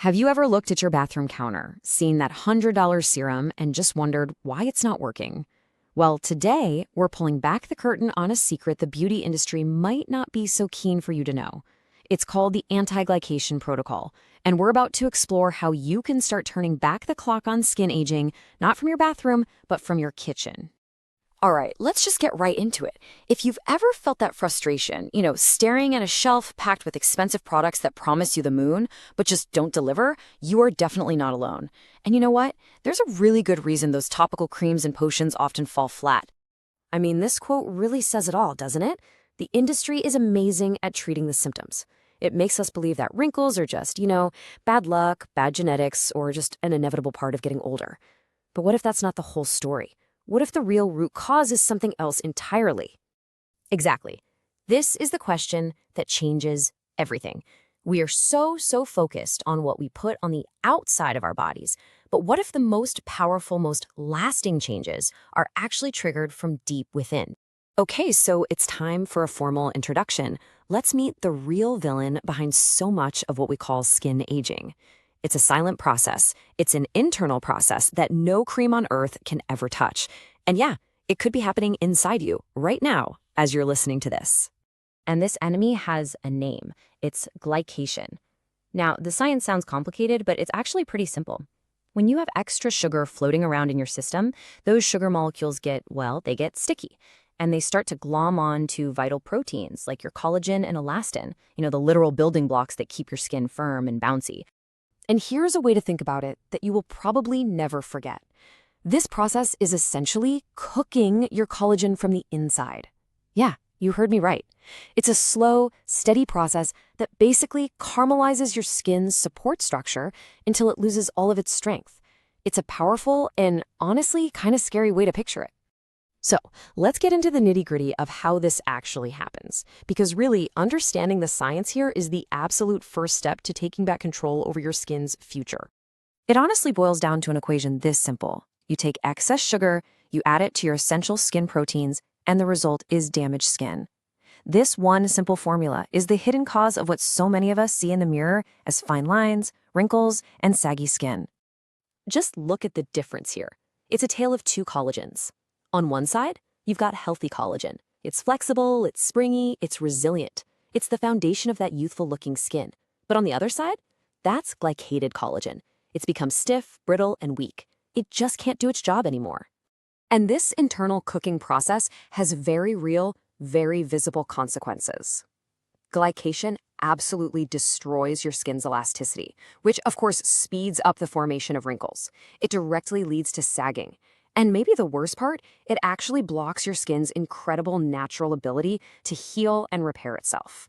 Have you ever looked at your bathroom counter, seen that $100 serum, and just wondered why it's not working? Well, today, we're pulling back the curtain on a secret the beauty industry might not be so keen for you to know. It's called the anti-glycation protocol, and we're about to explore how you can start turning back the clock on skin aging, not from your bathroom, but from your kitchen. All right, let's just get right into it. If you've ever felt that frustration, staring at a shelf packed with expensive products that promise you the moon, but just don't deliver, you are definitely not alone. And you know what? There's a really good reason those topical creams and potions often fall flat. I mean, this quote really says it all, doesn't it? The industry is amazing at treating the symptoms. It makes us believe that wrinkles are just, bad luck, bad genetics, or just an inevitable part of getting older. But what if that's not the whole story? What if the real root cause is something else entirely? Exactly. This is the question that changes everything. We are so focused on what we put on the outside of our bodies. But what if the most powerful, most lasting changes are actually triggered from deep within? Okay, so it's time for a formal introduction. Let's meet the real villain behind so much of what we call skin aging. It's a silent process. It's an internal process that no cream on earth can ever touch. And yeah, it could be happening inside you right now as you're listening to this. And this enemy has a name. It's glycation. Now, the science sounds complicated, but it's actually pretty simple. When you have extra sugar floating around in your system, those sugar molecules get sticky. And they start to glom on to vital proteins like your collagen and elastin, the literal building blocks that keep your skin firm and bouncy. And here's a way to think about it that you will probably never forget. This process is essentially cooking your collagen from the inside. Yeah, you heard me right. It's a slow, steady process that basically caramelizes your skin's support structure until it loses all of its strength. It's a powerful and honestly kind of scary way to picture it. So let's get into the nitty-gritty of how this actually happens, because really, understanding the science here is the absolute first step to taking back control over your skin's future. It honestly boils down to an equation this simple. You take excess sugar, you add it to your essential skin proteins, and the result is damaged skin. This one simple formula is the hidden cause of what so many of us see in the mirror as fine lines, wrinkles, and saggy skin. Just look at the difference here. It's a tale of two collagens. On one side, you've got healthy collagen. It's flexible, it's springy, it's resilient. It's the foundation of that youthful-looking skin. But on the other side, that's glycated collagen. It's become stiff, brittle, and weak. It just can't do its job anymore. And this internal cooking process has very real, very visible consequences. Glycation absolutely destroys your skin's elasticity, which of course speeds up the formation of wrinkles. It directly leads to sagging. And maybe the worst part, it actually blocks your skin's incredible natural ability to heal and repair itself.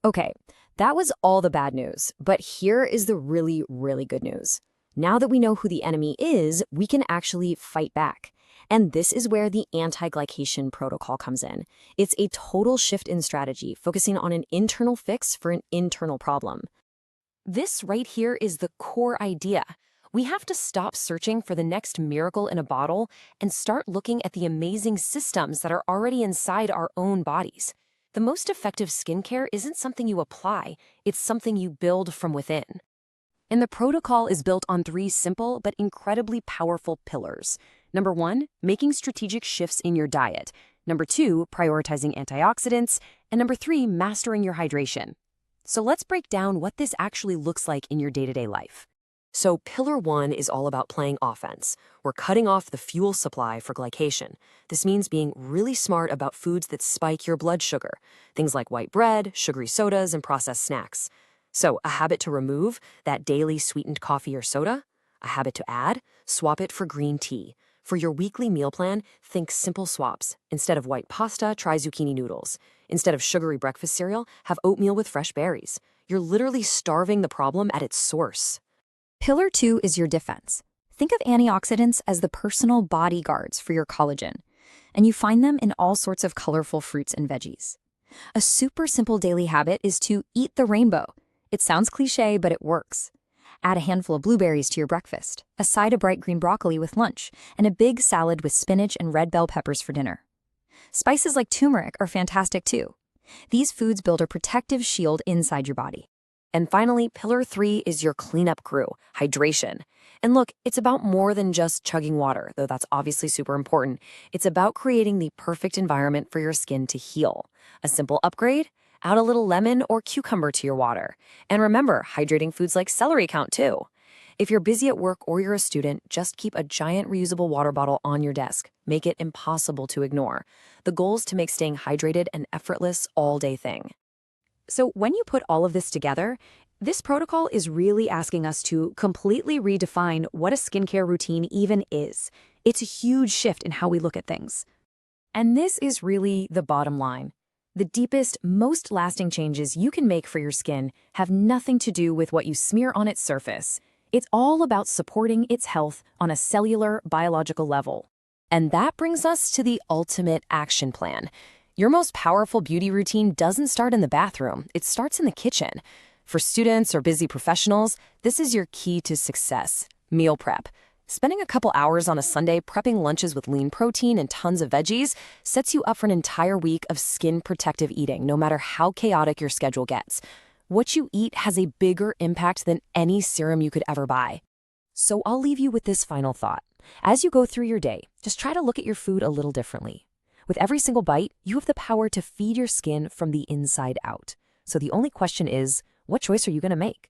Okay, that was all the bad news, but here is the really, really good news. Now that we know who the enemy is, we can actually fight back. And this is where the anti-glycation protocol comes in. It's a total shift in strategy, focusing on an internal fix for an internal problem. This right here is the core idea. We have to stop searching for the next miracle in a bottle and start looking at the amazing systems that are already inside our own bodies. The most effective skincare isn't something you apply, it's something you build from within. And the protocol is built on three simple but incredibly powerful pillars. Number 1, making strategic shifts in your diet. Number 2, prioritizing antioxidants. And number 3, mastering your hydration. So let's break down what this actually looks like in your day-to-day life. So pillar 1 is all about playing offense. We're cutting off the fuel supply for glycation. This means being really smart about foods that spike your blood sugar, things like white bread, sugary sodas, and processed snacks. So a habit to remove, that daily sweetened coffee or soda. A habit to add, swap it for green tea. For your weekly meal plan, think simple swaps. Instead of white pasta, try zucchini noodles. Instead of sugary breakfast cereal, have oatmeal with fresh berries. You're literally starving the problem at its source. Pillar 2 is your defense. Think of antioxidants as the personal bodyguards for your collagen, and you find them in all sorts of colorful fruits and veggies. A super simple daily habit is to eat the rainbow. It sounds cliche, but it works. Add a handful of blueberries to your breakfast, a side of bright green broccoli with lunch, and a big salad with spinach and red bell peppers for dinner. Spices like turmeric are fantastic too. These foods build a protective shield inside your body. And finally, pillar 3 is your cleanup crew, hydration. And look, it's about more than just chugging water, though that's obviously super important. It's about creating the perfect environment for your skin to heal. A simple upgrade? Add a little lemon or cucumber to your water. And remember, hydrating foods like celery count too. If you're busy at work or you're a student, just keep a giant reusable water bottle on your desk. Make it impossible to ignore. The goal is to make staying hydrated an effortless all-day thing. So when you put all of this together, this protocol is really asking us to completely redefine what a skincare routine even is. It's a huge shift in how we look at things. And this is really the bottom line. The deepest, most lasting changes you can make for your skin have nothing to do with what you smear on its surface. It's all about supporting its health on a cellular, biological level. And that brings us to the ultimate action plan. Your most powerful beauty routine doesn't start in the bathroom, it starts in the kitchen. For students or busy professionals, this is your key to success: meal prep. Spending a couple hours on a Sunday prepping lunches with lean protein and tons of veggies sets you up for an entire week of skin-protective eating, no matter how chaotic your schedule gets. What you eat has a bigger impact than any serum you could ever buy. So I'll leave you with this final thought. As you go through your day, just try to look at your food a little differently. With every single bite, you have the power to feed your skin from the inside out. So the only question is, what choice are you going to make?